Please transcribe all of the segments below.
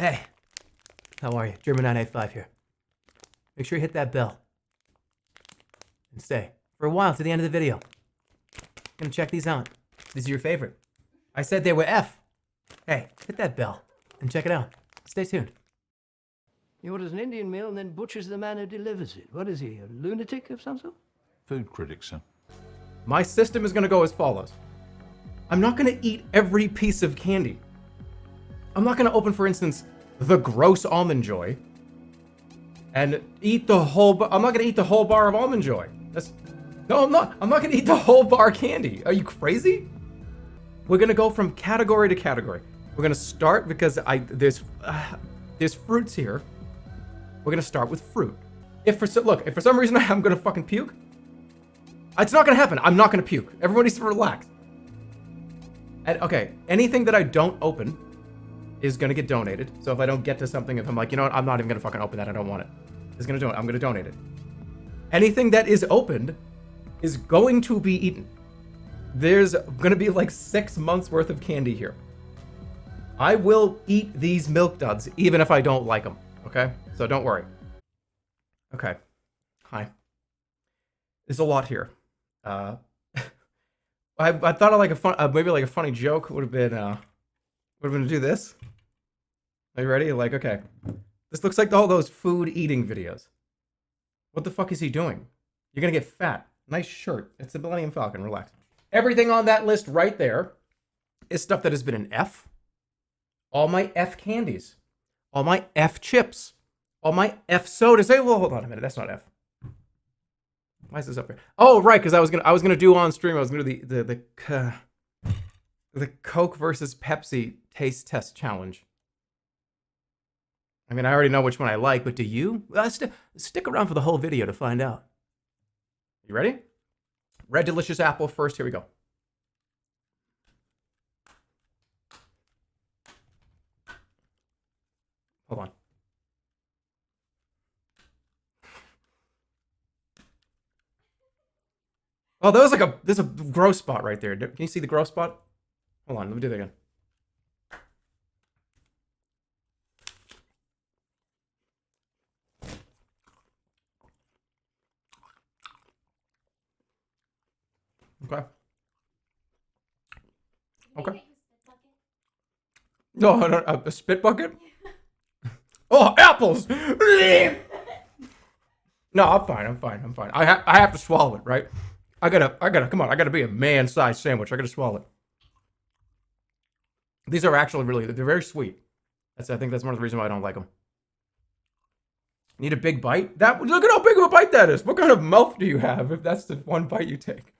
Hey, how are you? Jerma 985 here. Make sure you hit that bell. And stay for a while to the end of the video. Gonna check these out. These are your favorite. I said they were F. Hey, hit that bell and check it out. Stay tuned. He orders an Indian meal and then butchers the man who delivers it. What is he, a lunatic of some sort? Food critic, sir. My system is gonna go as follows. I'm not gonna eat every piece of candy. I'm not gonna open, for instance, the gross Almond Joy and eat the whole I'm not gonna eat the whole bar of Almond Joy. No, I'm not. I'm not gonna eat the whole bar candy. Are you crazy? We're gonna go from category to category. We're gonna start because there's fruits here. We're gonna start with fruit. If for some reason I'm gonna fucking puke, it's not gonna happen. I'm not gonna puke. Everybody needs to relax. And okay, anything that I don't open is gonna get donated. So if I don't get to something, if I'm like, you know what, I'm not even gonna fucking open that. I don't want it. I'm gonna donate it. Anything that is opened is going to be eaten. There's gonna be like 6 months worth of candy here. I will eat these Milk Duds even if I don't like them. Okay, so don't worry. Okay, hi. There's a lot here. I thought of like maybe like a funny joke would have been to do this. Are you ready? Like, okay, this looks like all those food eating videos. What the fuck is he doing? You're gonna get fat. Nice shirt. It's the Millennium Falcon. Relax. Everything on that list right there is stuff that has been an F. All my F candies, all my F chips, all my F sodas. Hey, well, hold on a minute. That's not F. Why is this up here? Oh, right, because I was gonna do on stream. I was gonna do the Coke versus Pepsi taste test challenge. I mean, I already know which one I like, but do you? Stick around for the whole video to find out. You ready? Red Delicious Apple first. Here we go. Hold on. Oh, there's a gross spot right there. Can you see the gross spot? Hold on, let me do that again. Okay. Okay. No, a spit bucket? Oh, apples! No, I'm fine. I have to swallow it, right? I gotta, come on, I gotta be a man-sized sandwich. I gotta swallow it. These are actually they're very sweet. I think that's one of the reasons why I don't like them. Need a big bite? Look at how big of a bite that is. What kind of mouth do you have if that's the one bite you take?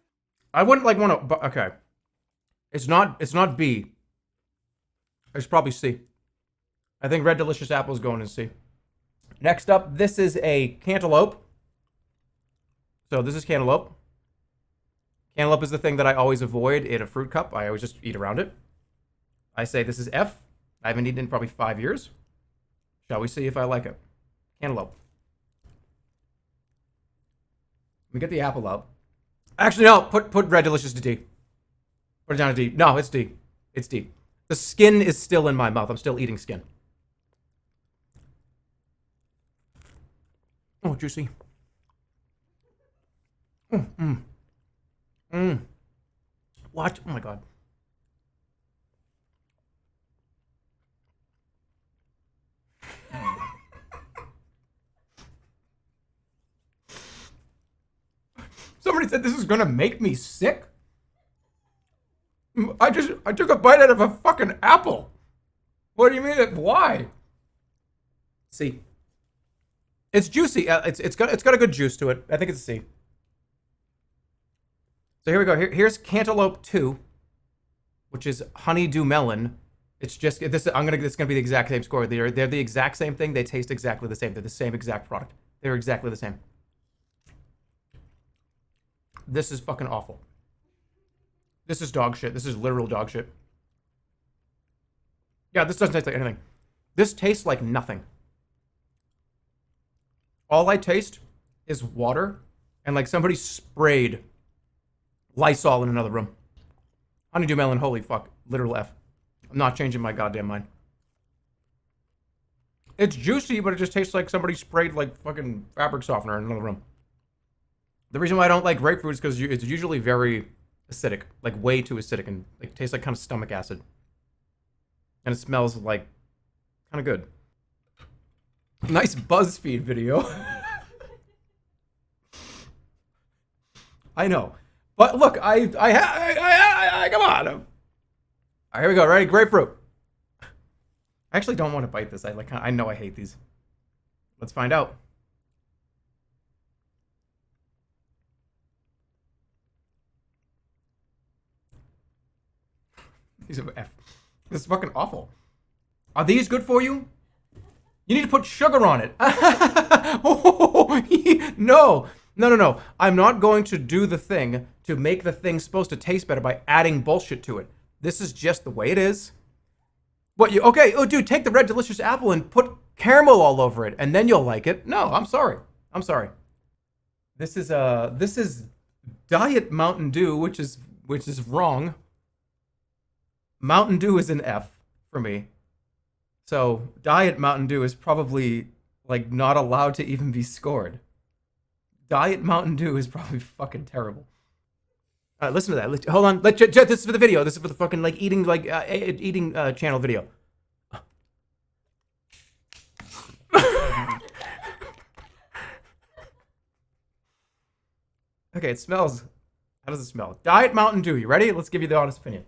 I wouldn't like want to, okay. It's not B. It's probably C. I think Red Delicious Apple is going in C. Next up, this is a Cantaloupe. So this is Cantaloupe. Cantaloupe is the thing that I always avoid in a fruit cup. I always just eat around it. I say this is F. I haven't eaten it in probably 5 years. Shall we see if I like it? Cantaloupe. Let me get the apple out. Actually, no. Put Red Delicious to D. Put it down to D. No, it's D. It's D. The skin is still in my mouth. I'm still eating skin. Oh, juicy. What? Oh my god. Somebody said this is gonna make me sick. I took a bite out of a fucking apple. What do you mean? Why? C. It's juicy. It's got a good juice to it. I think it's a C. So here we go. Here's Cantaloupe 2, which is Dew Melon. It's just this. It's gonna be the exact same score. They're the exact same thing. They taste exactly the same. They're the same exact product. They're exactly the same. This is fucking awful. This is dog shit. This is literal dog shit. Yeah, this doesn't taste like anything. This tastes like nothing. All I taste is water and like somebody sprayed Lysol in another room. Dew Melon, holy fuck. Literal F. I'm not changing my goddamn mind. It's juicy, but it just tastes like somebody sprayed like fucking fabric softener in another room. The reason why I don't like grapefruit is because it's usually very acidic, like way too acidic, and like tastes like kind of stomach acid. And it smells like kind of good. Nice BuzzFeed video. I know, but look, I come on. All right, here we go. Ready? Grapefruit. I actually don't want to bite this. I know I hate these. Let's find out. These are F. This is fucking awful. Are these good for you? You need to put sugar on it. No. No. I'm not going to do the thing to make the thing supposed to taste better by adding bullshit to it. This is just the way it is. What you okay? Oh, dude, take the red delicious apple and put caramel all over it, and then you'll like it. No, I'm sorry. I'm sorry. This is Diet Mountain Dew, which is wrong. Mountain Dew is an F for me. So Diet Mountain Dew is probably like not allowed to even be scored. Diet Mountain Dew is probably fucking terrible. Listen to that. Hold on. This is for the video. This is for the fucking like eating channel video. Okay, it smells. How does it smell? Diet Mountain Dew. You ready? Let's give you the honest opinion.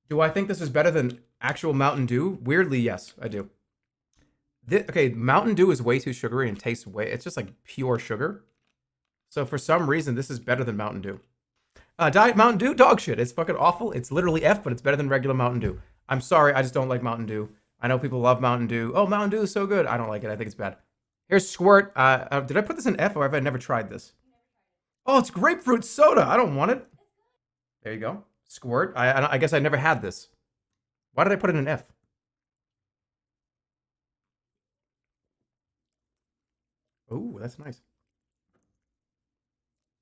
Do I think this is better than actual Mountain Dew? Weirdly, yes, I do. Okay, Mountain Dew is way too sugary and tastes it's just like pure sugar. So for some reason, this is better than Mountain Dew. Diet Mountain Dew, dog shit. It's fucking awful. It's literally F, but it's better than regular Mountain Dew. I'm sorry, I just don't like Mountain Dew. I know people love Mountain Dew. Oh, Mountain Dew is so good. I don't like it. I think it's bad. Here's Squirt. Did I put this in F or have I never tried this? Oh, it's grapefruit soda. I don't want it. There you go. Squirt. I guess I never had this. Why did I put it in F? Oh, that's nice.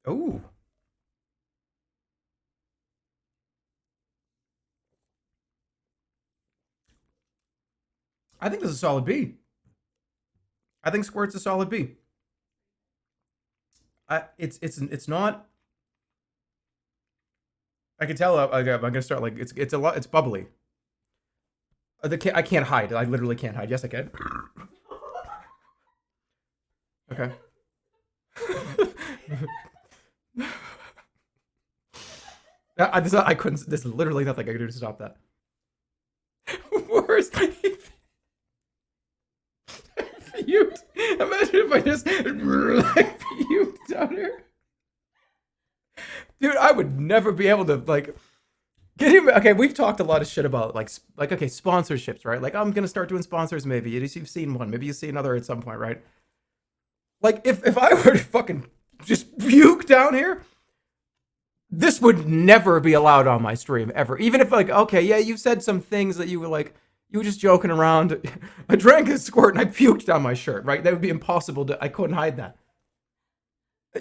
Oh. I think this is a solid B. I think Squirt's a solid B. It's not. I can tell. I'm gonna start like it's a lot. It's bubbly. I can't hide. I literally can't hide. Yes, I can. Okay. I couldn't. There's literally nothing I could do to stop that. Worse. Puked. Imagine if I just like puked down here. Dude, I would never be able to like. Okay, we've talked a lot of shit about like okay, sponsorships, right? Like I'm gonna start doing sponsors. Maybe you've seen one. Maybe you see another at some point, right? Like if I were to fucking just puke down here, this would never be allowed on my stream ever. Even if like okay, yeah, you said some things that you were like you were just joking around. I drank a Squirt and I puked down my shirt, right? That would be impossible. I couldn't hide that.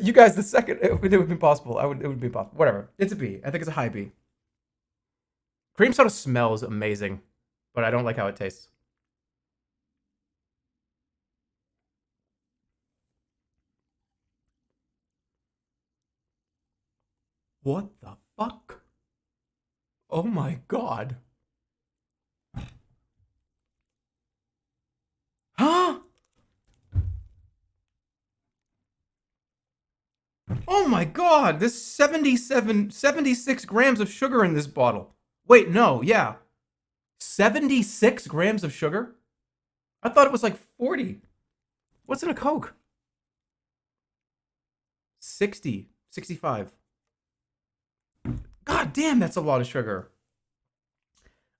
You guys, the second it would be impossible. It would be impossible. Whatever. It's a B. I think it's a high B. Cream soda smells amazing, but I don't like how it tastes. What the fuck? Oh my god. Huh? Oh my god, there's 76 grams of sugar in this bottle. Wait, no, yeah. 76 grams of sugar? I thought it was like 40. What's in a Coke? 60, 65. God damn, that's a lot of sugar.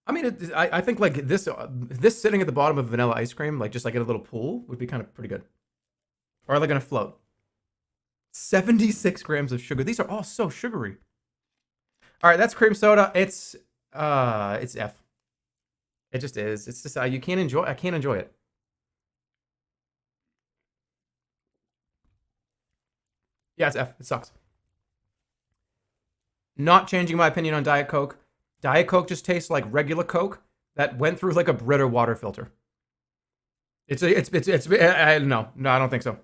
I mean, I think like this sitting at the bottom of vanilla ice cream, like just like in a little pool, would be kind of pretty good. Or like on a float. 76 grams of sugar. These are all so sugary. All right, that's cream soda. It's F. It just is. It's just you can't enjoy. I can't enjoy it. Yeah, it's F. It sucks. Not changing my opinion on Diet Coke. Diet Coke just tastes like regular Coke that went through like a Brita water filter. I no, I don't think so.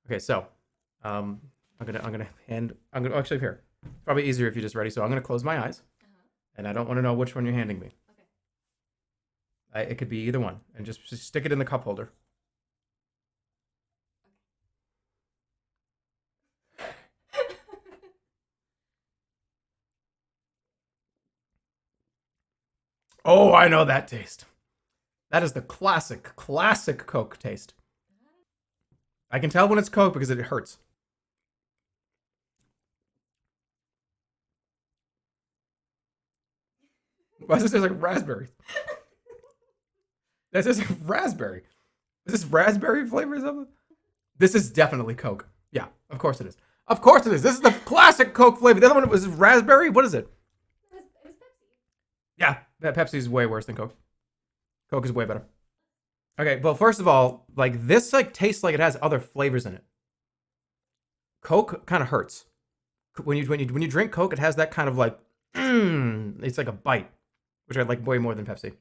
Okay, so, actually here. Probably easier if you're just ready. So I'm gonna close my eyes, and I don't want to know which one you're handing me. Okay. It could be either one, and just stick it in the cup holder. Oh, I know that taste. That is the classic Coke taste. I can tell when it's Coke because it hurts. Why does this taste like raspberry? This is raspberry. Is this raspberry flavor or something? This is definitely Coke. Yeah, of course it is. Of course it is. This is the classic Coke flavor. The other one was raspberry. What is it? It was Pepsi. Yeah, Pepsi is way worse than Coke. Coke is way better. Okay, well, first of all, like this like tastes like it has other flavors in it. Coke kind of hurts. When you drink Coke, it has that kind of like it's like a bite, which I like way more than Pepsi.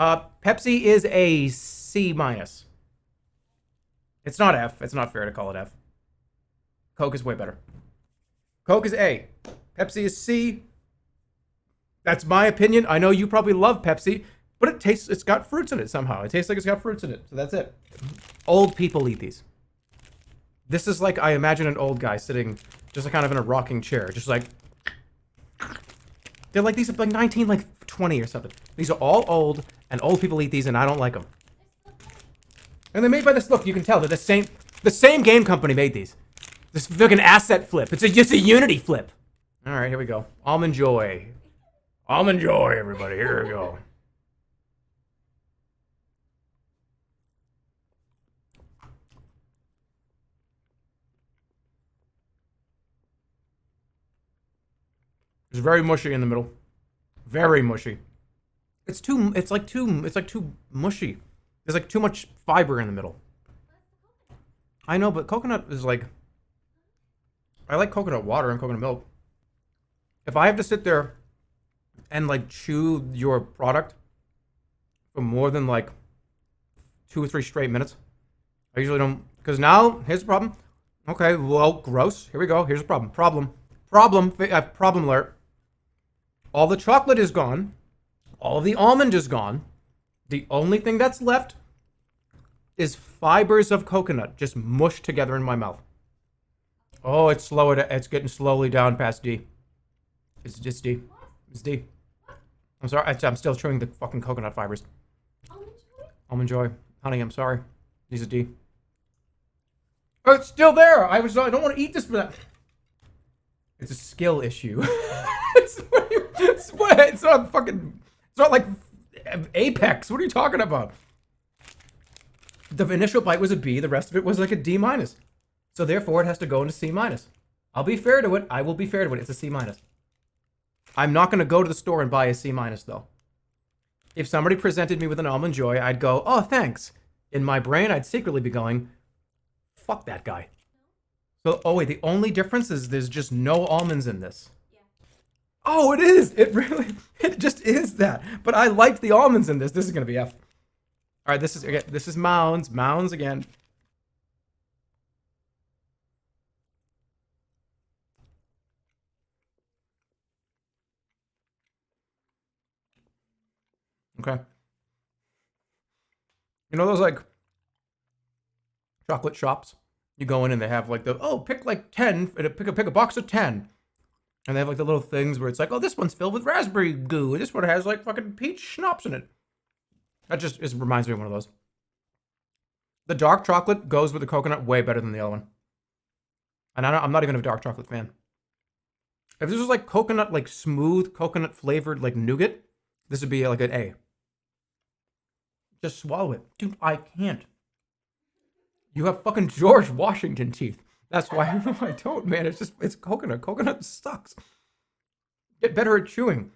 Pepsi is a C minus. It's not F. It's not fair to call it F. Coke is way better. Coke is A. Pepsi is C. That's my opinion. I know you probably love Pepsi, but it's got fruits in it somehow. It tastes like it's got fruits in it. So that's it. Old people eat these. This is like, I imagine an old guy sitting just kind of in a rocking chair, just like, they're like, these are like 1920 or something. These are all old, and old people eat these, and I don't like them. And they're made by this, look, you can tell, they're the same game company made these. This fucking asset flip. It's just a Unity flip. All right, here we go. Almond Joy. Almond Joy, everybody. Here we go. It's very mushy in the middle. Very mushy. It's like too mushy. There's like too much fiber in the middle. I know, but coconut is like, I like coconut water and coconut milk. If I have to sit there and like chew your product for more than like 2 or 3 straight minutes, I usually don't, because now, here's the problem. Okay, well, gross. Here we go. Here's the problem. Problem alert. All the chocolate is gone. All of the almond is gone. The only thing that's left is fibers of coconut just mushed together in my mouth. Oh, it's getting slowly down past D. It's just D. It's D. I'm sorry. I'm still chewing the fucking coconut fibers. Almond Joy. Honey, I'm sorry. These are D. Oh, it's still there. I don't want to eat this for that. It's a skill issue. It's not fucking. It's not like Apex. What are you talking about? The initial bite was a B. The rest of it was like a D minus. So therefore, it has to go into C minus. I'll be fair to it. I will be fair to it. It's a C minus. I'm not going to go to the store and buy a C minus though. If somebody presented me with an Almond Joy, I'd go, oh, thanks. In my brain, I'd secretly be going, fuck that guy. So, oh wait, the only difference is there's just no almonds in this. Yeah. Oh, it is. It just is that. But I liked the almonds in this. This is going to be F. All right, this is Mounds. Mounds again. Okay. You know those like chocolate shops? You go in and they have like pick like 10, pick a box of 10. And they have like the little things where it's like, oh, this one's filled with raspberry goo. And this one has like fucking peach schnapps in it. That just reminds me of one of those. The dark chocolate goes with the coconut way better than the other one. And I'm not even a dark chocolate fan. If this was like coconut, like smooth coconut flavored like nougat, this would be like an A. Just swallow it. Dude, I can't. You have fucking George Washington teeth. That's why I don't, man. It's coconut. Coconut sucks. Get better at chewing.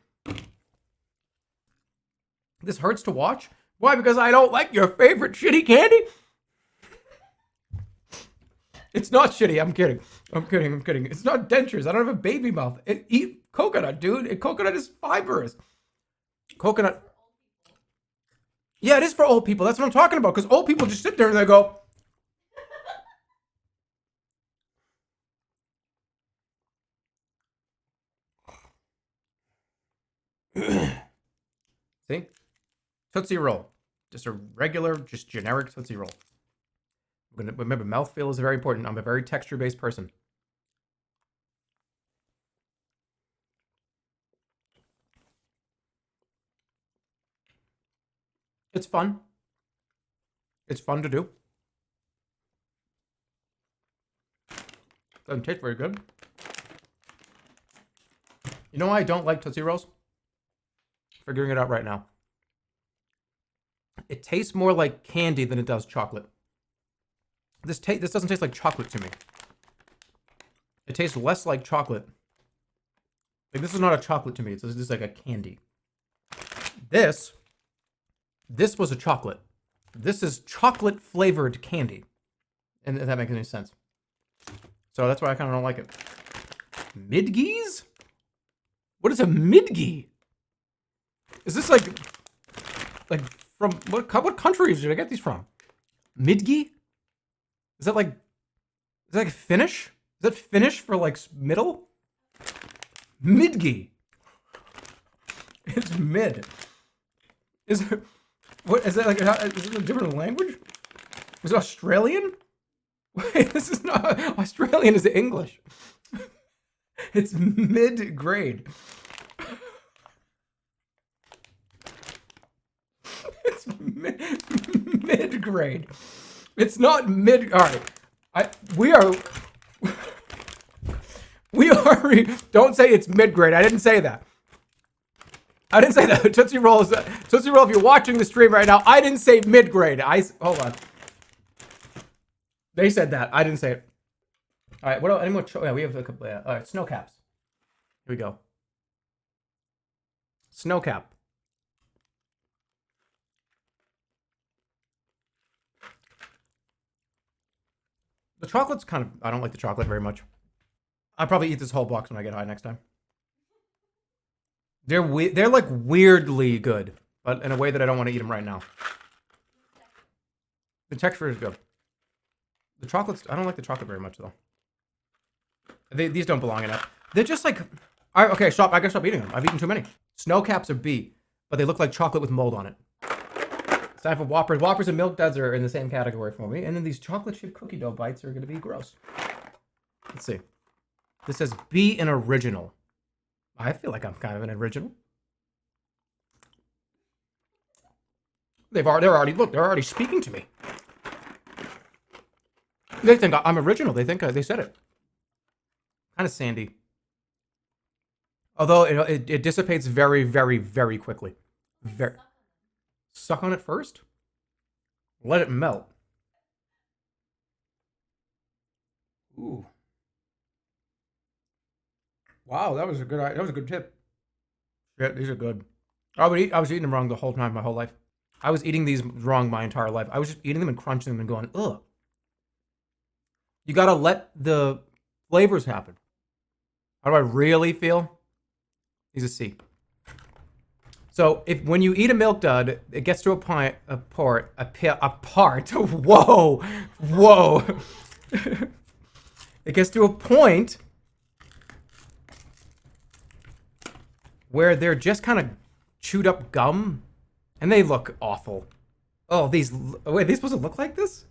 This hurts to watch. Why? Because I don't like your favorite shitty candy? It's not shitty. I'm kidding. It's not dentures. I don't have a baby mouth. Eat coconut, dude. Coconut is fibrous. Coconut. Yeah, it is for old people. That's what I'm talking about. Because old people just sit there and they go. See? Tootsie Roll. Just a regular, just generic Tootsie Roll. Remember, mouthfeel is very important. I'm a very texture-based person. It's fun. It's fun to do. Doesn't taste very good. You know why I don't like Tootsie Rolls? Figuring it out right now. It tastes more like candy than it does chocolate. This doesn't taste like chocolate to me. It tastes less like chocolate. Like, this is not a chocolate to me. It's just like a candy. This was a chocolate. This is chocolate flavored candy. And if that makes any sense. So that's why I kind of don't like it. Midgies? What is a midgie? Is this like from what countries did I get these from? Midgie? Is that like Finnish? Is that Finnish for like middle? Midgie. It's mid. Is it what is that like? Is it a different language? Is it Australian? Wait, this is not Australian. Is English? It's mid grade. It's mid grade. It's not mid. All right, we are. Don't say it's mid grade. I didn't say that. I didn't say that. Tootsie Roll, if you're watching the stream right now, I didn't say mid grade. Hold on. They said that. I didn't say it. All right. What else? Any more? Yeah, we have a couple. Yeah. All right. Sno Caps. Here we go. Sno Cap. The chocolate's kind of. I don't like the chocolate very much. I'll probably eat this whole box when I get high next time. They're like weirdly good, but in a way that I don't want to eat them right now. The texture is good. The chocolates, I don't like the chocolate very much though. These don't belong in it. They're just like, okay, stop. I gotta stop eating them. I've eaten too many. Sno Caps are B, but they look like chocolate with mold on it. It's time for Whoppers. Whoppers and Milk Duds are in the same category for me, and then these chocolate chip cookie dough bites are gonna be gross. Let's see. This says B in original. I feel like I'm kind of an original. They're already speaking to me. They think I'm original. They think they said it. Kind of sandy. Although it dissipates very, very, very quickly. Suck on it first. Let it melt. Ooh. Wow, that was a good tip. Shit, these are good. I was eating them wrong the whole time, my whole life. I was eating these wrong my entire life. I was just eating them and crunching them and going, ugh. You gotta let the flavors happen. How do I really feel? These are C. So when you eat a milk dud, it gets to a part. Whoa. It gets to a point where they're just kind of chewed up gum, and they look awful. Oh, wait, are they supposed to look like this?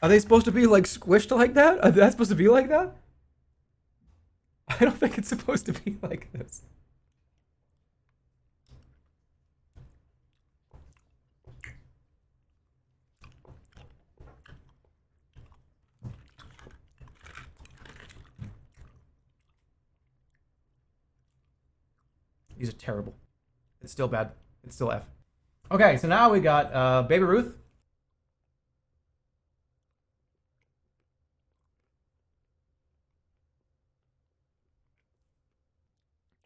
Are they supposed to be like squished like that? Are they supposed to be like that? I don't think it's supposed to be like this. These are terrible. It's still bad. It's still F. Okay, so now we got Baby Ruth.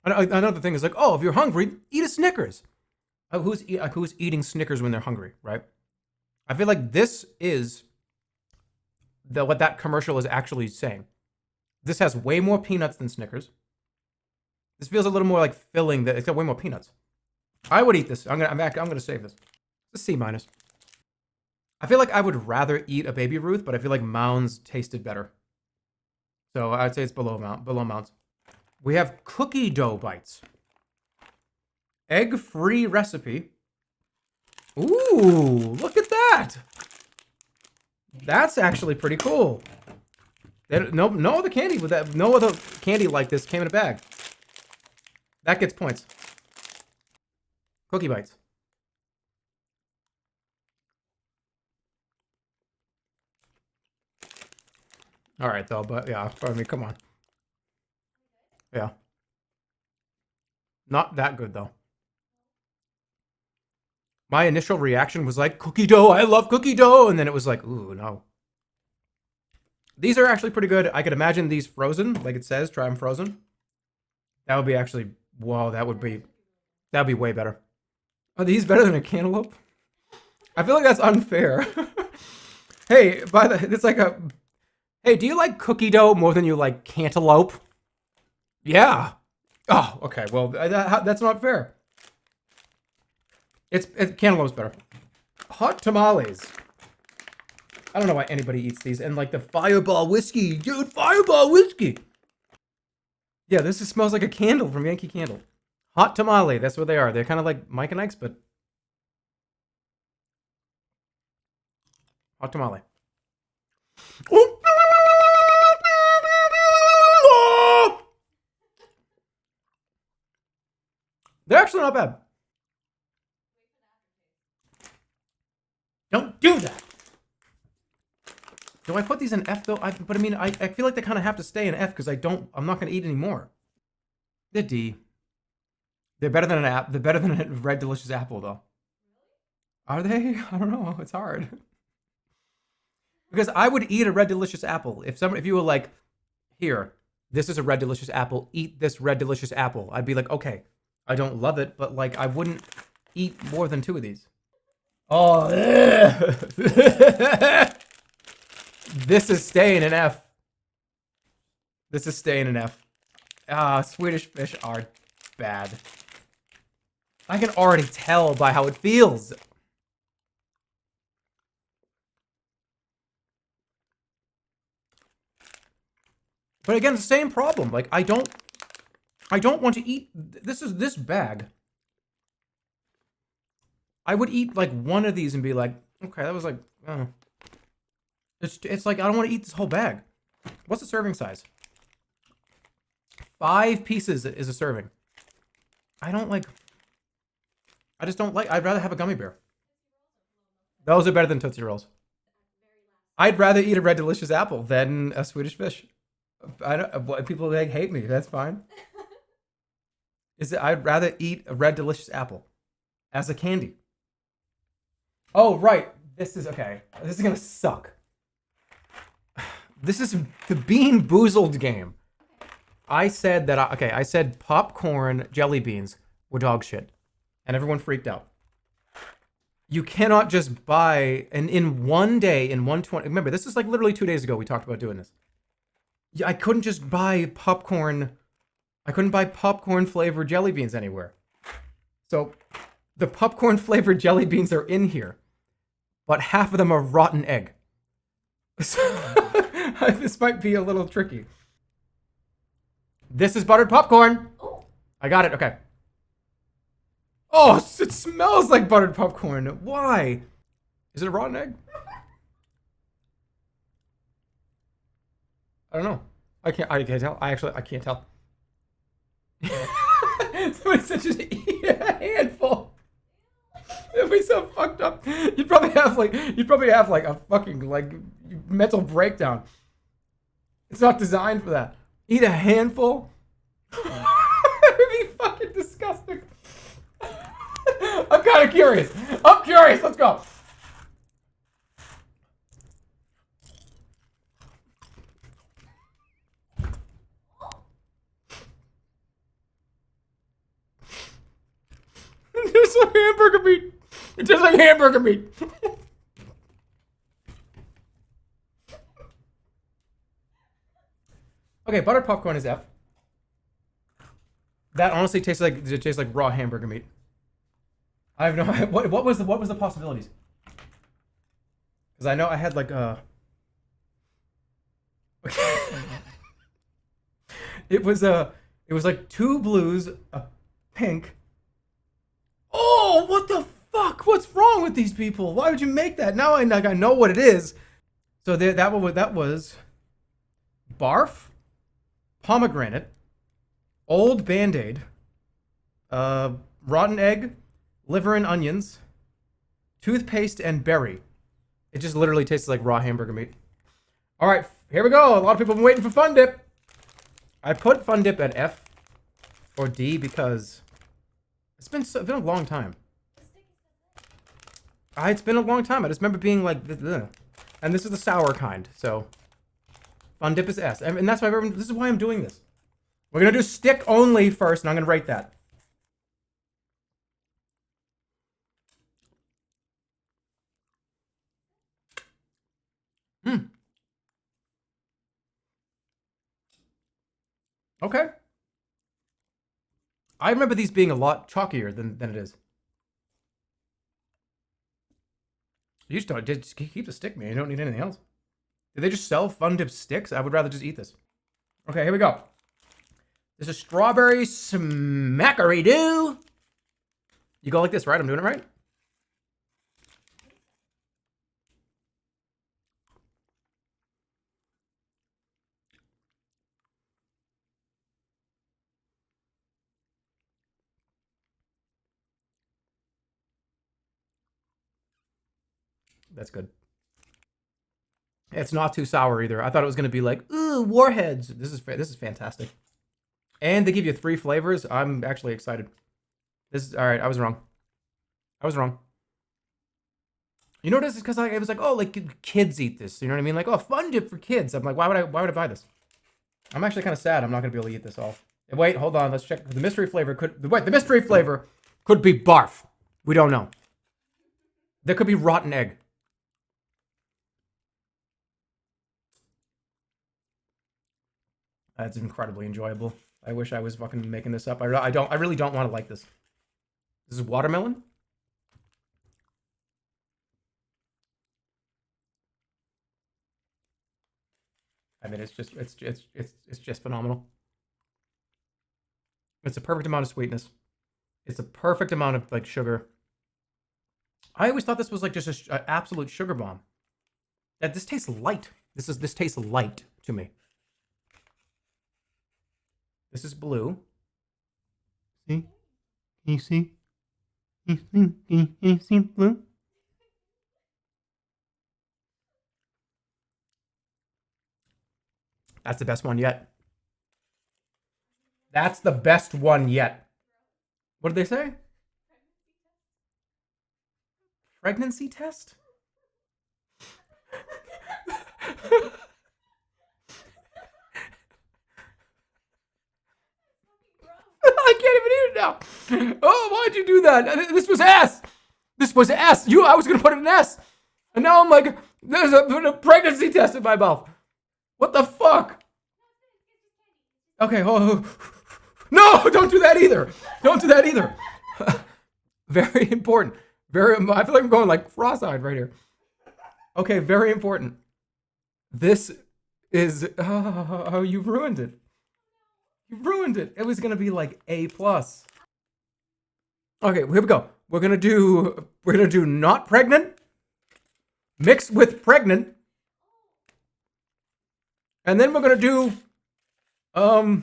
Another thing is like, oh, if you're hungry, eat a Snickers. Who's eating Snickers when they're hungry, right? I feel like this is what that commercial is actually saying. This has way more peanuts than Snickers. This feels a little more like filling. It's got way more peanuts. I would eat this. I'm gonna save this. It's a C minus. I feel like I would rather eat a Baby Ruth, but I feel like Mounds tasted better. So I'd say it's below Mounds. We have cookie dough bites. Egg-free recipe. Ooh, look at that. That's actually pretty cool. No other candy with that. No other candy like this came in a bag. That gets points. Cookie bites. All right, though, but yeah, I mean, come on. Yeah. Not that good, though. My initial reaction was like, cookie dough, I love cookie dough. And then it was like, ooh, no. These are actually pretty good. I could imagine these frozen, like it says, try them frozen. That would be actually, whoa, that'd be way better. Are these better than a cantaloupe? I feel like that's unfair. Hey, it's like a, hey, do you like cookie dough more than you like cantaloupe? Yeah. Oh, okay, well, that's not fair. Cantaloupe's better. Hot tamales. I don't know why anybody eats these. And like the Fireball whiskey. Dude, Fireball whiskey. Yeah, this smells like a candle from Yankee Candle. Hot tamale, that's what they are. They're kind of like Mike and Ike's, but... Hot tamale. They're actually not bad. Don't do that. Do I put these in F though? But I mean, I feel like they kind of have to stay in F because I'm not going to eat any more. They're D. They're better than They're better than a Red Delicious Apple though. Are they? I don't know. It's hard. Because I would eat a Red Delicious Apple if you were like, here, this is a Red Delicious Apple. Eat this Red Delicious Apple. I'd be like, okay, I don't love it, but like I wouldn't eat more than 2 of these. Oh, this is staying in F. This is staying in F. Swedish Fish are bad. I can already tell by how it feels. But again, the same problem. Like I don't want to eat. This bag. I would eat like 1 of these and be like, okay, that was like, it's like I don't want to eat this whole bag. What's the serving size? 5 pieces is a serving. I just don't like. I'd rather have a gummy bear. Those are better than Tootsie Rolls. I'd rather eat a Red Delicious Apple than a Swedish Fish. People like hate me. That's fine. I'd rather eat a Red Delicious Apple as a candy. Oh, right. This is okay. This is gonna suck. This is the Bean Boozled game. I said that. I said popcorn jelly beans were dog shit, and everyone freaked out. You cannot just buy, and in one day, in 120. Remember, this is like literally 2 days ago. We talked about doing this. I couldn't just buy popcorn. I couldn't buy popcorn flavored jelly beans anywhere. So the popcorn flavored jelly beans are in here, but half of them are rotten egg. So this might be a little tricky. This is buttered popcorn. I got it. Okay. Oh, it smells like buttered popcorn. Why? Is it a rotten egg? I don't know. I can't tell. I can't tell. Somebody said just eat a handful. It'd be so fucked up. You'd probably have like a fucking like mental breakdown. It's not designed for that. Eat a handful. It'd be fucking disgusting. I'm kind of curious. Let's go. There's some hamburger meat. It tastes like hamburger meat. Okay, Okay, buttered popcorn is F. That honestly tastes like raw hamburger meat. I have no what was the possibilities? Because I know I had like it was like 2 blues, a pink. Oh, what the fuck? What's wrong with these people? Why would you make that? Now I know what it is. So that was barf, pomegranate, old Band-Aid, rotten egg, liver and onions, toothpaste, and berry. It just literally tastes like raw hamburger meat. All right, here we go. A lot of people have been waiting for Fun Dip. I put Fun Dip at F or D because it's been a long time. It's been a long time. I just remember being like, ugh. And this is the sour kind, so Fun Dip is S. And that's why this is why I'm doing this. We're gonna do stick only first, and I'm gonna rate that. Okay. I remember these being a lot chalkier than it is. You just keep the stick, man. You don't need anything else. Did they just sell Fun Dip sticks? I would rather just eat this. Okay, here we go. This is strawberry smackery-doo. You go like this, right? I'm doing it right? That's good. It's not too sour either. I thought it was going to be like, ooh, warheads. This is fantastic. And they give you 3 flavors. I'm actually excited. This is all right. I was wrong. You know what this is? Because it was like, oh, like kids eat this. You know what I mean? Like, oh, Fun Dip for kids. I'm like, why would I buy this? I'm actually kind of sad. I'm not going to be able to eat this all. Wait, hold on. Let's check. The mystery flavor the mystery flavor could be barf. We don't know. There could be rotten egg. That's incredibly enjoyable. I wish I was fucking making this up. I really don't want to like this. This is watermelon. I mean, it's just phenomenal. It's a perfect amount of sweetness. It's a perfect amount of like sugar. I always thought this was like just an absolute sugar bomb. That this tastes light. This tastes light to me. This is blue. See? Can you see? Can you see blue? That's the best one yet. That's the best one yet. What did they say? Pregnancy test? I can't even eat it now. Oh, why'd you do that? This was S. This was S. I was gonna put it in S, and now I'm like, there's a pregnancy test in my mouth. What the fuck? Okay. Oh, no! Don't do that either. Don't do that either. Very important. I feel like I'm going like cross-eyed right here. Okay, very important. This is. Oh, you've ruined it. You ruined it. It was gonna be like A+. Okay, here we go. We're gonna do not pregnant, mixed with pregnant, and then we're gonna do I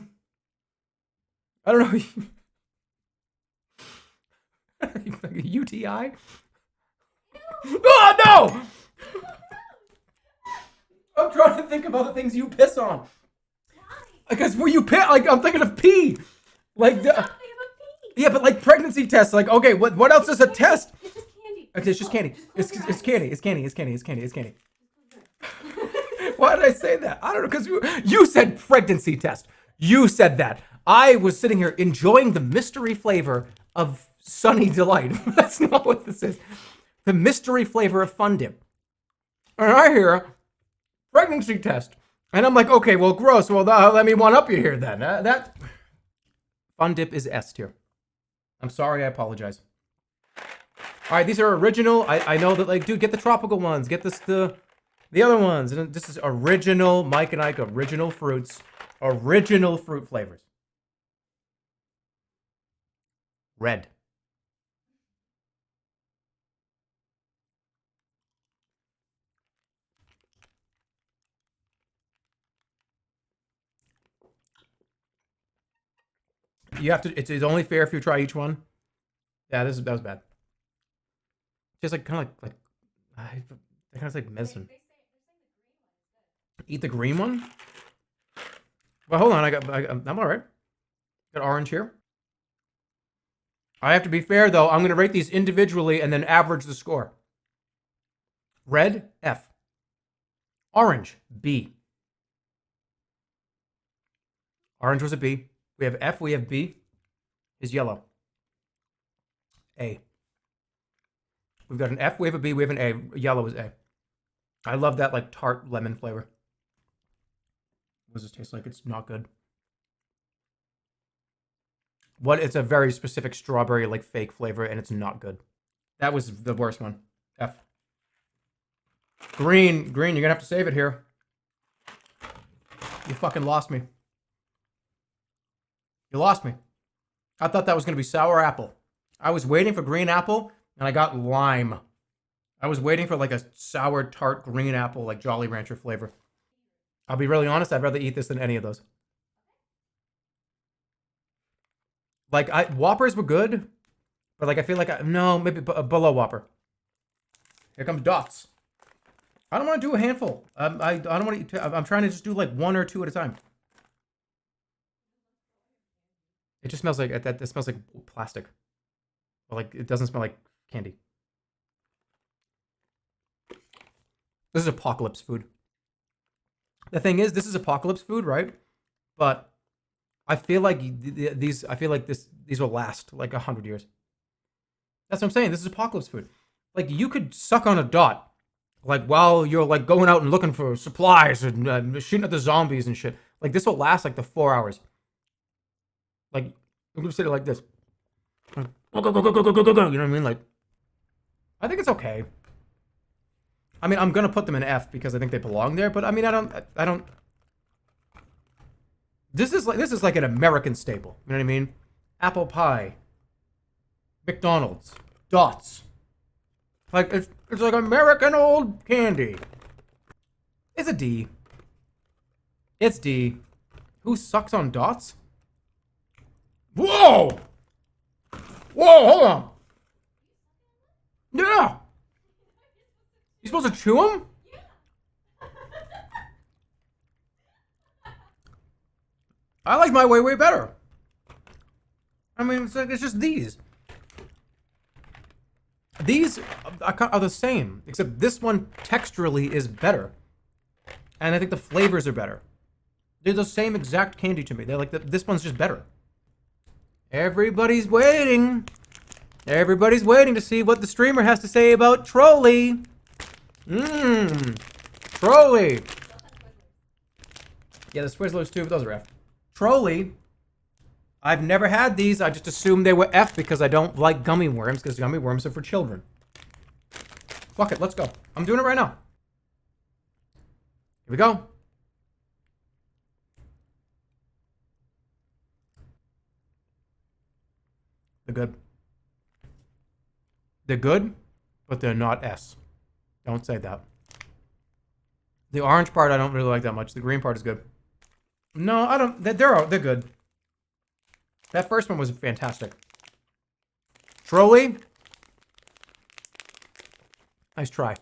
don't know. UTI? Oh no! I'm trying to think of other things you piss on. Because where you piss, like I'm thinking of pee. Like yeah, but like pregnancy tests. Like okay, what else is a test? It's just candy. It's candy. It's candy. Why did I say that? I don't know, because you said pregnancy test. You said that. I was sitting here enjoying the mystery flavor of Sunny Delight. That's not what this is. The mystery flavor of Fun Dip. And I hear pregnancy test. And I'm like, okay, well, gross. Well, let me one up you here then. That Fun Dip is S tier. I'm sorry, I apologize. All right, these are original. I know that, like, dude, get the tropical ones. Get the other ones. And this is original Mike and Ike original fruits. Original fruit flavors. Red. You have to. It's only fair if you try each one. Yeah, that was bad. Just like kind of like I kind of like medicine. Eat the green one. Well, hold on. I'm all right. Got orange here. I have to be fair though. I'm gonna rate these individually and then average the score. Red F. Orange B. Orange was a B. We have F. We have B. Is yellow. A. We've got an F, we have a B, we have an A. Yellow is A. I love that like tart lemon flavor. What does this taste like? It's not good. It's a very specific strawberry like fake flavor and it's not good. That was the worst one. F. Green, you're gonna have to save it here. You fucking lost me. You lost me. I thought that was gonna be sour apple. I was waiting for green apple and I got lime. I was waiting for like a sour tart green apple, like Jolly Rancher flavor. I'll be really honest, I'd rather eat this than any of those. Like, Whoppers were good, but like I feel like, no, maybe below Whopper. Here comes Dots. I don't want to do a handful. I don't want to, I'm trying to just do like one or two at a time. It just smells like, it smells like plastic. But like, it doesn't smell like candy. This is apocalypse food. The thing is, this is apocalypse food, right? But I feel like these will last like 100 years. That's what I'm saying. This is apocalypse food. Like you could suck on a dot, like while you're like going out and looking for supplies and shooting at the zombies and shit. Like this will last like the 4 hours. Like I'm gonna sit it like this. Go go go go go go go go go. You know what I mean? Like I think it's okay. I mean, I'm gonna put them in F because I think they belong there, but I mean, I don't. This is like an American staple. You know what I mean? Apple pie, McDonald's, Dots. Like it's like American old candy. It's a D. It's D. Who sucks on Dots? Whoa! Whoa! Hold on. Yeah. You supposed to chew them? I like my way better. I mean, it's just these. These are the same, except this one texturally is better. And I think the flavors are better. They're the same exact candy to me. They're like, this one's just better. Everybody's waiting. Everybody's waiting to see what the streamer has to say about Trolli. Trolli. Yeah, the Twizzlers too, but those are F. Trolli. I've never had these. I just assumed they were F because I don't like gummy worms, because gummy worms are for children. Fuck it, let's go. I'm doing it right now. Here we go. They're good. They're good, but they're not S. Don't say that. The orange part I don't really like that much. The green part is good. No, I don't. They're good. That first one was fantastic. Trolli. Nice try.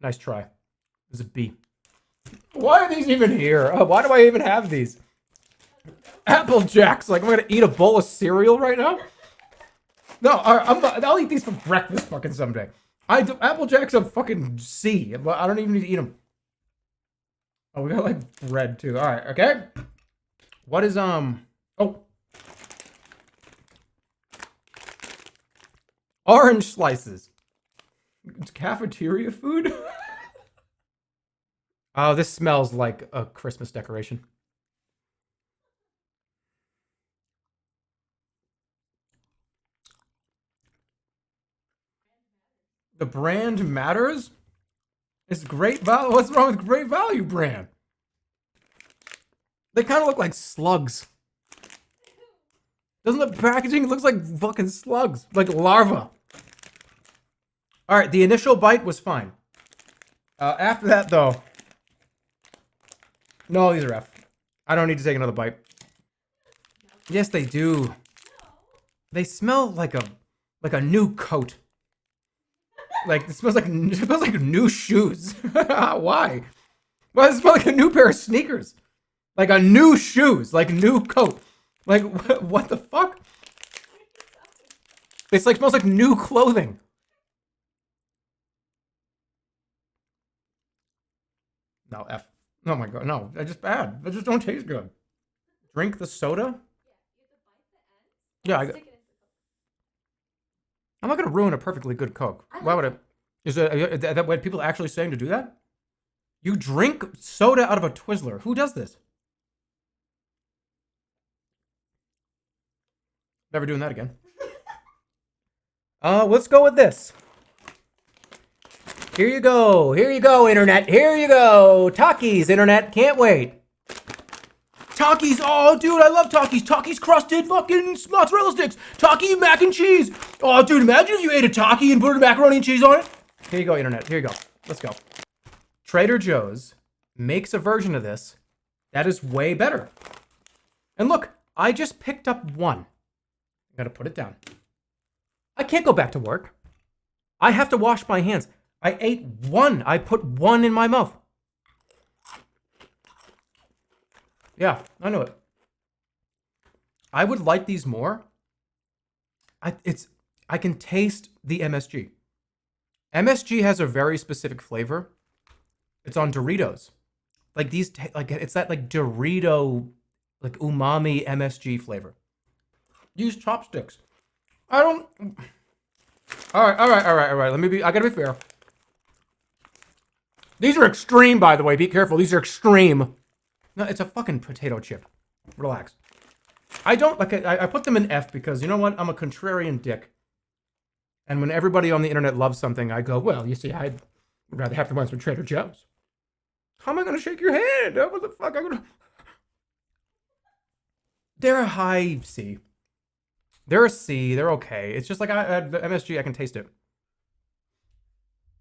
Nice try. This is a B. Why are these even here? Why do I even have these? Apple Jacks. Like, I'm gonna eat a bowl of cereal right now? No, I'll eat these for breakfast fucking someday. Apple Jacks are fucking C. I don't even need to eat them. Oh, we got like bread too. All right, okay. What is Oh, orange slices. It's cafeteria food. Oh, this smells like a Christmas decoration. The brand matters? It's great value. What's wrong with Great Value brand? They kind of look like slugs. Doesn't the packaging looks like fucking slugs? Like larva. Alright, the initial bite was fine. After that, though. No, these are F. I don't need to take another bite. Yes, they do. They smell like a new coat. Like, it smells like new shoes. Why? Why does it smell like a new pair of sneakers? Like a new shoes, like new coat. Like, what the fuck? It's like, smells like new clothing. No, F. Oh my god, no. They're just bad. They just don't taste good. Drink the soda? Yeah, I'm not gonna ruin a perfectly good Coke. Why would I? Is that what people actually saying to do that? You drink soda out of a Twizzler. Who does this? Never doing that again. Let's go with this. Here you go. Here you go, internet. Here you go. Takis, internet. Can't wait. Takis. Oh, dude, I love Takis. Takis crusted fucking mozzarella sticks. Taki mac and cheese. Oh, dude, imagine if you ate a Taki and put macaroni and cheese on it. Here you go, internet. Here you go. Let's go. Trader Joe's makes a version of this that is way better. And look, I just picked up one. I gotta put it down. I can't go back to work. I have to wash my hands. I ate one. I put one in my mouth. Yeah, I know it. I would like these more. I can taste the MSG. MSG has a very specific flavor. It's on Doritos. Like these, like it's that like Dorito, like umami MSG flavor. Use chopsticks. I don't. All right. I gotta be fair. These are extreme, by the way. Be careful. These are extreme. No, it's a fucking potato chip. Relax. I don't like. I put them in F because you know what? I'm a contrarian dick. And when everybody on the internet loves something, I go, well, you see, I'd rather have the ones from Trader Joe's. How am I gonna shake your hand? What the fuck? I'm gonna. They're a high C. They're a C. They're okay. It's just like the MSG. I can taste it.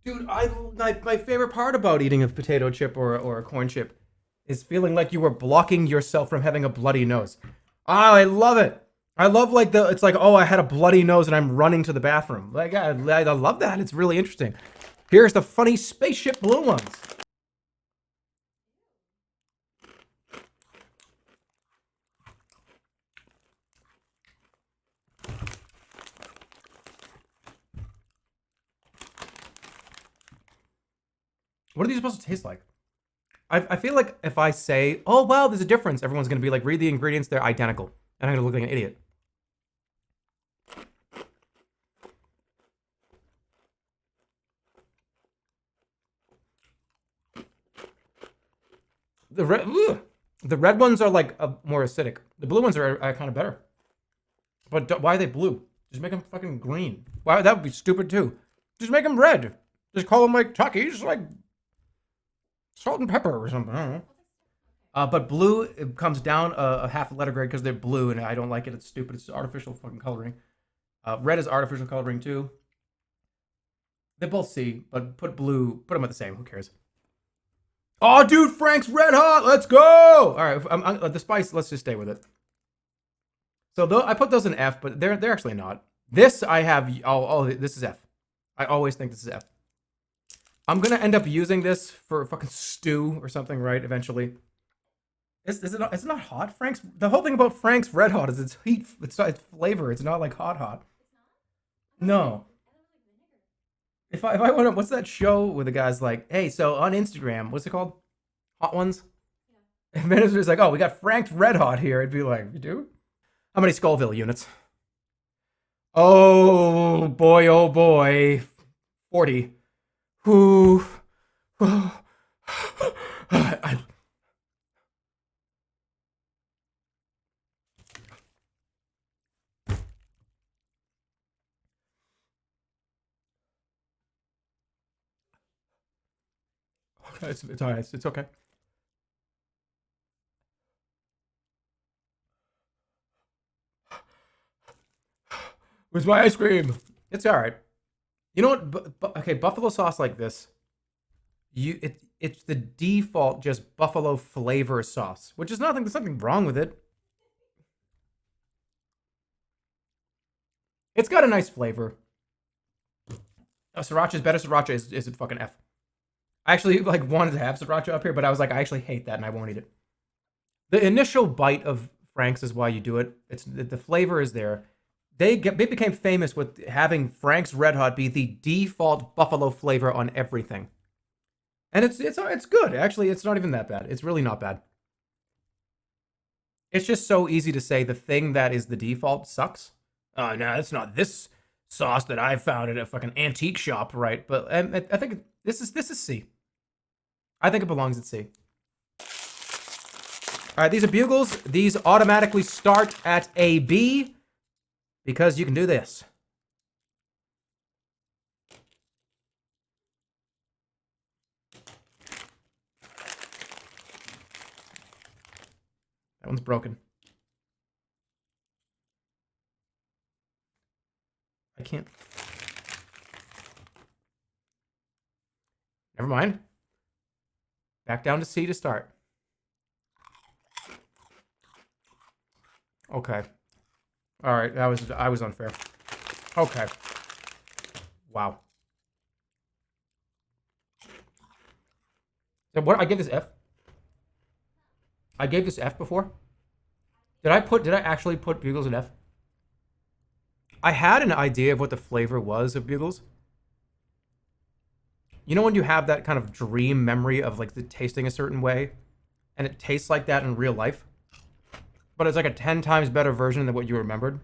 Dude, my favorite part about eating a potato chip or a corn chip is feeling like you were blocking yourself from having a bloody nose. Oh, I love it. I love like it's like, oh, I had a bloody nose and I'm running to the bathroom. Like, I love that. It's really interesting. Here's the funny spaceship blue ones. What are these supposed to taste like? I feel like if I say, oh, wow, there's a difference, everyone's going to be like, read the ingredients, they're identical. And I'm going to look like an idiot. The red ones are like more acidic. The blue ones are kind of better. But why are they blue? Just make them fucking green. Why? That would be stupid too. Just make them red. Just call them like Takis, like salt and pepper or something. I don't know. But blue, it comes down a half a letter grade because they're blue, and I don't like it. It's stupid. It's artificial fucking coloring. Red is artificial coloring too. They both C, but put them at the same. Who cares? Oh, dude, Frank's Red Hot. Let's go. All right, the spice. Let's just stay with it. So I put those in F, but they're actually not. This I have. Oh, this is F. I always think this is F. I'm gonna end up using this for fucking stew or something, right? Eventually. Is it not, it's not hot? The whole thing about Frank's Red Hot is its heat. It's flavor. It's not like hot. No. If I want to, what's that show where the guy's like, hey, so on Instagram, what's it called? Hot Ones? Yeah. And manager's like, oh, we got Frank's Red Hot here. I'd be like, you do? How many Scoville units? Oh boy. 40. Who? It's all right. It's okay. Where's my ice cream? It's all right. You know what? Okay, buffalo sauce like this. It's the default just buffalo flavor sauce, which is nothing. There's nothing wrong with it. It's got a nice flavor. Oh, sriracha is better. Sriracha is a fucking F. I actually like wanted to have sriracha up here, but I was like, I actually hate that, and I won't eat it. The initial bite of Frank's is why you do it. It's the flavor is there. They became famous with having Frank's Red Hot be the default buffalo flavor on everything, and it's good. Actually, it's not even that bad. It's really not bad. It's just so easy to say the thing that is the default sucks. Oh no, it's not this sauce that I found at a fucking antique shop, right? But I think this is C. I think it belongs at C. All right, these are Bugles. These automatically start at a B because you can do this. That one's broken. I can't. Never mind. Back down to C to start. Okay. All right, I was unfair. Okay. Wow. So what I gave this F? I gave this F before? Did I actually put Bugles in F? I had an idea of what the flavor was of Bugles. You know when you have that kind of dream memory of like the tasting a certain way and it tastes like that in real life? But it's like a 10 times better version than what you remembered.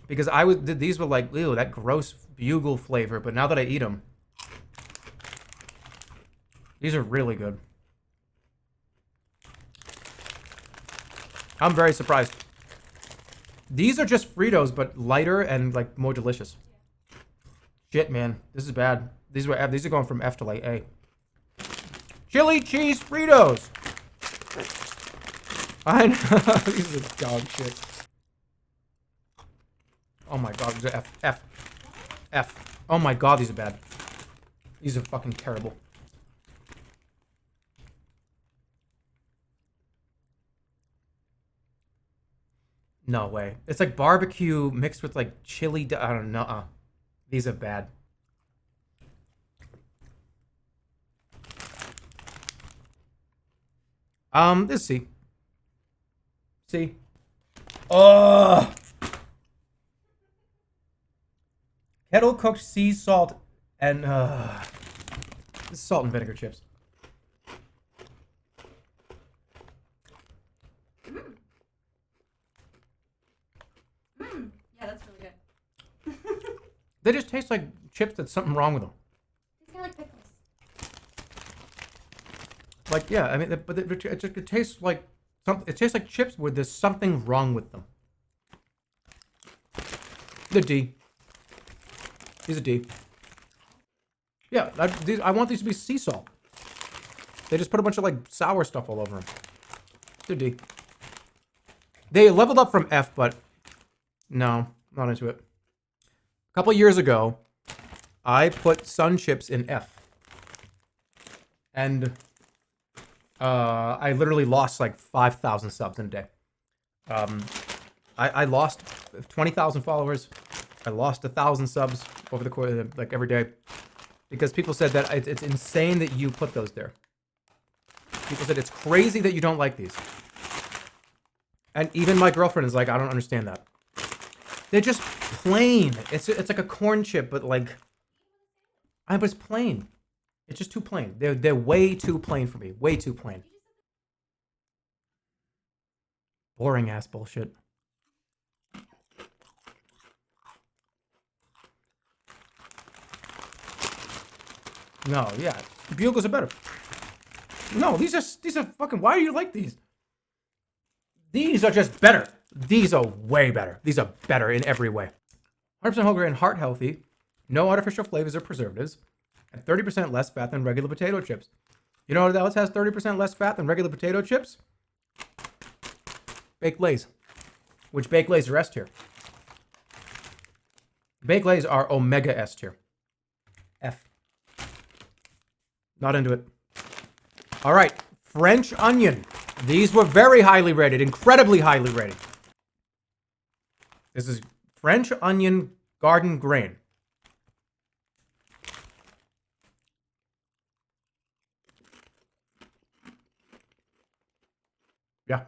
Because these were like, ew, that gross Bugle flavor, but now that I eat them, these are really good. I'm very surprised. These are just Fritos, but lighter and like more delicious. Shit, man, this is bad. These are going from F to like A. Chili cheese Fritos. I know. These are dog shit. Oh my god, these are F. Oh my god, these are bad. These are fucking terrible. No way. It's like barbecue mixed with like chili. I don't know. These are bad. This is C. C. Oh. Kettle cooked sea salt and this is salt and vinegar chips. Yeah, that's really good. They just taste like chips. That's something wrong with them. It's kind of like pickles. Like yeah, I mean, but it tastes like something. It tastes like chips where there's something wrong with them. They're D. These are D. Yeah, I want these to be sea salt. They just put a bunch of like sour stuff all over them. They're D. They leveled up from F, but no, not into it. A couple years ago, I put Sun Chips in F. And I literally lost like 5,000 subs in a day. I lost 20,000 followers. I lost 1,000 subs over the course of, like every day. Because people said that it's insane that you put those there. People said it's crazy that you don't like these. And even my girlfriend is like, I don't understand that. They're just plain. It's like a corn chip, but like, but it's plain. It's just too plain. They're way too plain for me. Way too plain. Boring ass bullshit. No, yeah. Bugles are better. No, these are fucking, why do you like these? These are just better. These are way better. These are better in every way. 100% whole grain, heart healthy, no artificial flavors or preservatives, and 30% less fat than regular potato chips. You know what else has 30% less fat than regular potato chips? Baked Lays. Which Baked Lays are S tier. Baked Lays are Omega S tier. F. Not into it. All right, French onion. These were very highly rated, incredibly highly rated. This is French onion garden grain. Yeah.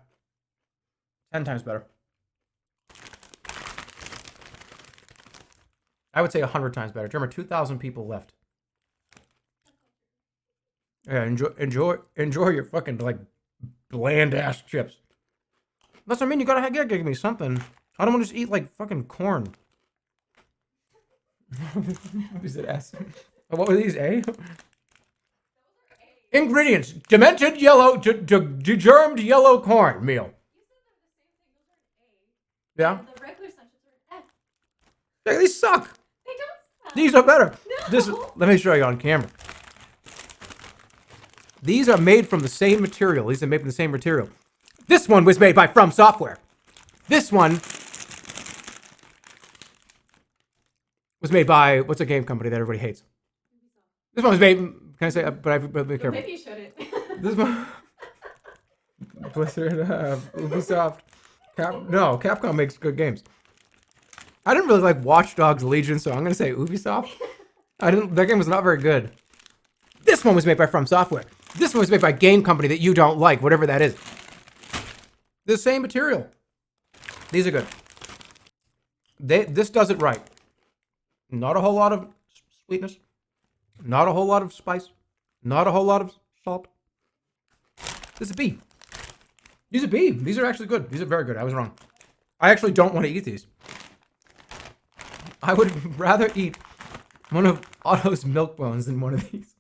10 times better. I would say 100 times better. Jerma, 2,000 people left. Yeah, enjoy your fucking, like, bland ass chips. That's what I mean. You gotta give me something. I don't want to just eat like fucking corn. Is it S? What were these? A? Ingredients: demented yellow, degermed yellow corn meal. Yeah. The regular sunshines are F. Hey, these suck. They don't suck. These are better. No. This. Let me show you on camera. These are made from the same material. These are made from the same material. This one was made by From Software. This one was made by, what's a game company that everybody hates? This one was made, can I say, but be careful. Maybe you shouldn't. This one, Blizzard, Ubisoft, Capcom makes good games. I didn't really like Watch Dogs Legion, so I'm going to say Ubisoft. That game was not very good. This one was made by From Software. This one was made by a game company that you don't like, whatever that is. The same material. These are good. This does it right. Not a whole lot of sweetness. Not a whole lot of spice. Not a whole lot of salt. This is B. These are B. These are actually good. These are very good. I was wrong. I actually don't want to eat these. I would rather eat one of Otto's milk bones than one of these.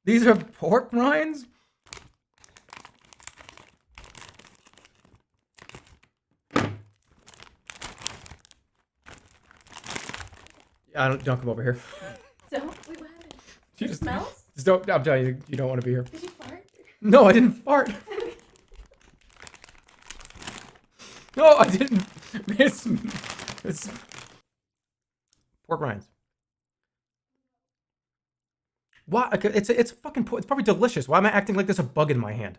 These are pork rinds? Don't come over here. So, wait, what happened? You It smells? Just don't. I'm telling you, you don't want to be here. Did you fart? No, I didn't fart. No, I didn't. It's pork rinds. What? It's fucking. It's probably delicious. Why am I acting like there's a bug in my hand?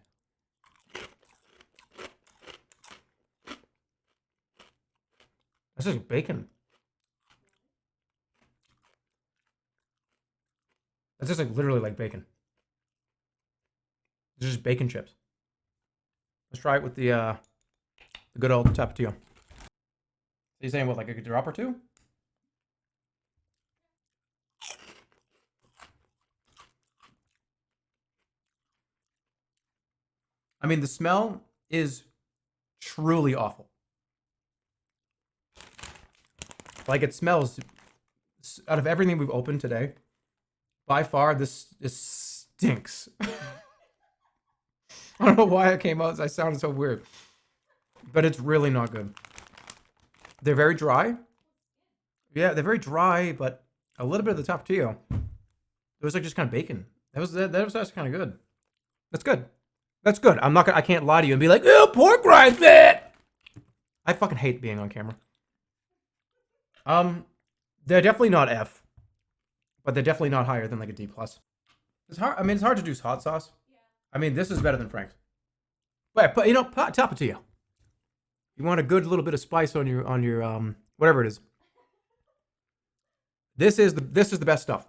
This is bacon. That's just like literally like bacon. It's just bacon chips. Let's try it with the good old tapatio. So you're saying what, like a drop or two? I mean, the smell is truly awful. Like, it smells, out of everything we've opened today, by far, this stinks. I don't know why it came out. I sounded so weird. But it's really not good. They're very dry. Yeah, they're very dry, but a little bit of the tapatio. It was like just kind of bacon. That was actually kind of good. That's good. That's good. I can't lie to you and be like, oh, pork rinds, man. I fucking hate being on camera. They're definitely not F, but they're definitely not higher than like a D+. It's hard. I mean, it's hard to do hot sauce. Yeah. I mean, this is better than Frank's. But you know, tapatio. You want a good little bit of spice on your whatever it is. This is the best stuff.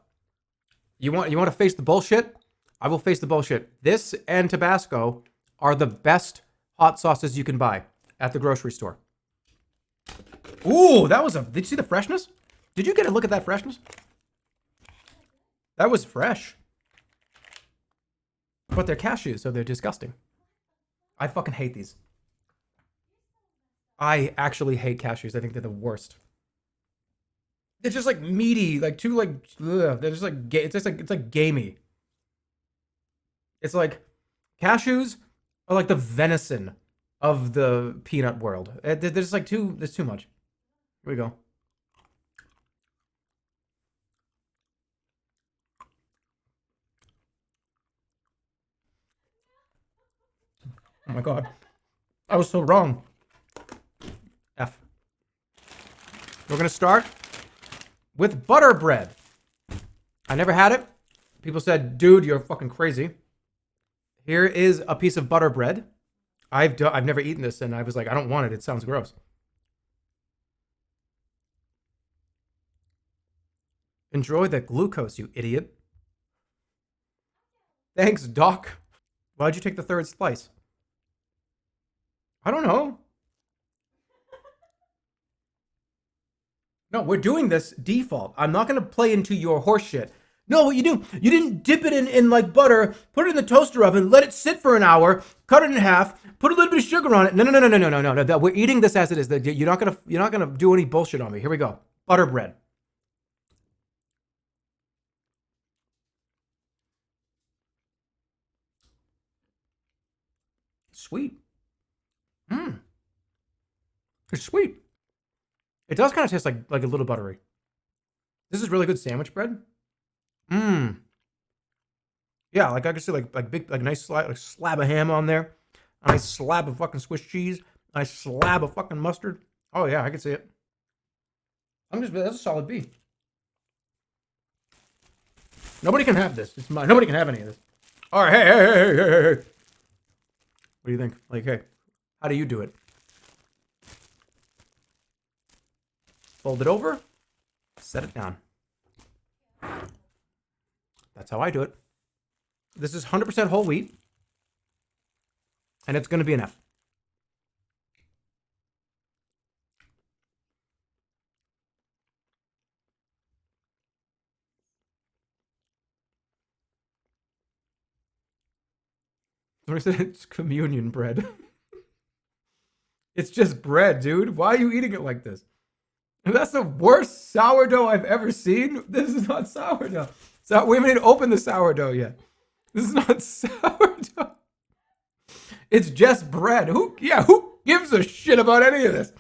You want to face the bullshit? I will face the bullshit. This and Tabasco are the best hot sauces you can buy at the grocery store. Ooh, did you see the freshness? Did you get a look at that freshness? That was fresh. But they're cashews, so they're disgusting. I fucking hate these. I actually hate cashews. I think they're the worst. They're just like meaty, like too like. Ugh. They're just like it's like gamey. It's like cashews are like the venison of the peanut world. There's like too. There's too much. Here we go. Oh my god, I was so wrong. F. We're gonna start with butter bread. I never had it. People said, dude, you're fucking crazy. Here is a piece of butter bread. I've never eaten this, and I was like, I don't want it. It sounds gross. Enjoy the glucose, you idiot. Thanks, Doc. Why'd you take the third slice? I don't know. No, we're doing this default. I'm not going to play into your horse shit. No, what you do, you didn't dip it in like butter, put it in the toaster oven, let it sit for an hour, cut it in half, put a little bit of sugar on it. No. We're eating this as it is. You're not gonna do any bullshit on me. Here we go. Butter bread. Sweet. It's sweet. It does kind of taste like a little buttery. This is really good sandwich bread. Yeah, like I could see like big like nice slab of ham on there, a nice slab of fucking Swiss cheese, a nice slab of fucking mustard. Oh yeah, I can see it. That's a solid B. Nobody can have this. It's mine. Nobody can have any of this. All right, hey. What do you think? Like, hey, how do you do it? Fold it over, set it down. That's how I do it. This is 100% whole wheat, and it's going to be an F. Somebody said it's communion bread. It's just bread, dude. Why are you eating it like this? That's the worst sourdough I've ever seen. This is not sourdough. So we haven't even opened the sourdough yet. This is not sourdough. It's just bread. Who gives a shit about any of this?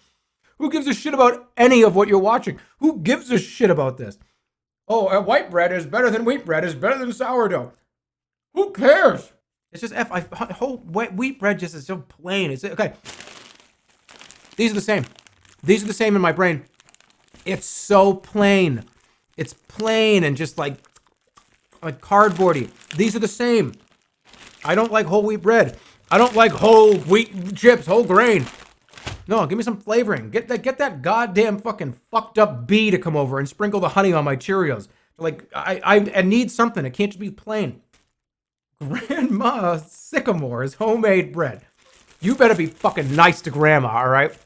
Who gives a shit about any of what you're watching? Who gives a shit about this? Oh, white bread is better than wheat bread is better than sourdough. Who cares? It's just whole wheat bread just is so plain. It's okay. These are the same. These are the same in my brain. It's so plain. It's plain and just like cardboardy. These are the same. I don't like whole wheat bread. I don't like whole wheat chips, whole grain. No, give me some flavoring. Get that goddamn fucking fucked up bee to come over and sprinkle the honey on my Cheerios. Like I need something. It can't just be plain. Grandma Sycamore is homemade bread. You better be fucking nice to Grandma, all right?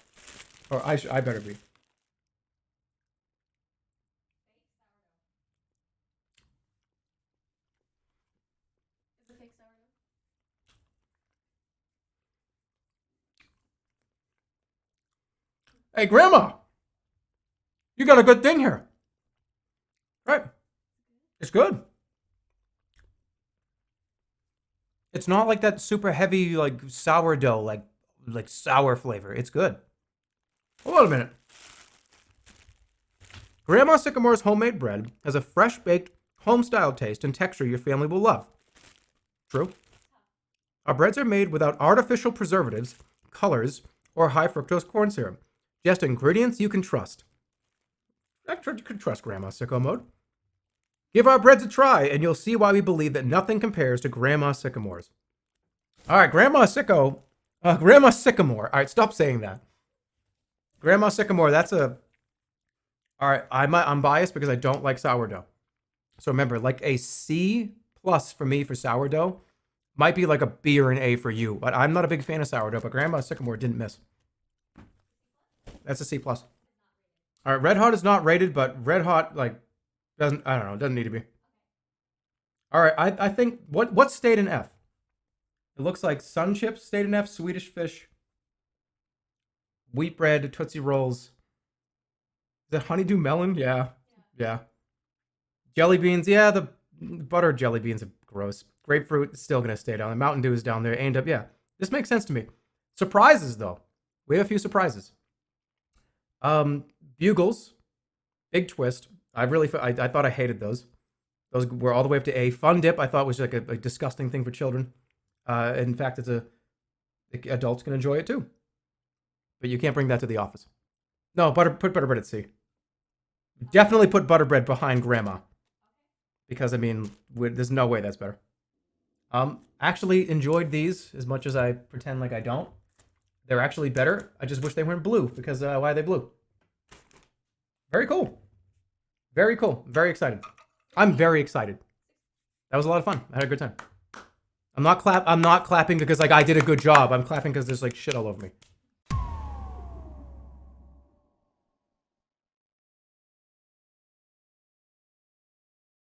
Or I better be. Hey, Grandma, you got a good thing here. Right. It's good. It's not like that super heavy, like sourdough, like sour flavor. It's good. Hold on a minute. Grandma Sycamore's homemade bread has a fresh baked, home-style taste and texture your family will love. True. Our breads are made without artificial preservatives, colors, or high fructose corn syrup. Just ingredients you can trust. You can trust Grandma Sicko Mode. Give our breads a try, and you'll see why we believe that nothing compares to Grandma Sycamore's. All right, Grandma Sycamore. All right, stop saying that. Grandma Sycamore, that's a... All right, I'm biased because I don't like sourdough. So remember, like a C+ for me for sourdough might be like a B or an A for you, but I'm not a big fan of sourdough, but Grandma Sycamore didn't miss. That's a C+. All right, Red Hot is not rated, but Red Hot, like, doesn't need to be. All right, I think, what stayed in F? It looks like Sun Chips stayed in F, Swedish Fish, Wheat Bread, Tootsie Rolls. Is it Honeydew Melon? Yeah. Yeah. Jelly beans, yeah, the buttered jelly beans are gross. Grapefruit is still gonna stay down there. Mountain Dew is down there. Aimed up, yeah. This makes sense to me. Surprises though. We have a few surprises. Bugles, big twist. I thought I hated those. Those were all the way up to A. Fun Dip I thought was like a disgusting thing for children. In fact, adults can enjoy it too. But you can't bring that to the office. No, put butter bread at C. Definitely put butter bread behind grandma. Because I mean, there's no way that's better. Actually enjoyed these as much as I pretend like I don't. They're actually better. I just wish they weren't blue because why are they blue? Very cool. Very cool. Very excited. I'm very excited. That was a lot of fun. I had a good time. I'm not clapping because like I did a good job. I'm clapping because there's like shit all over me.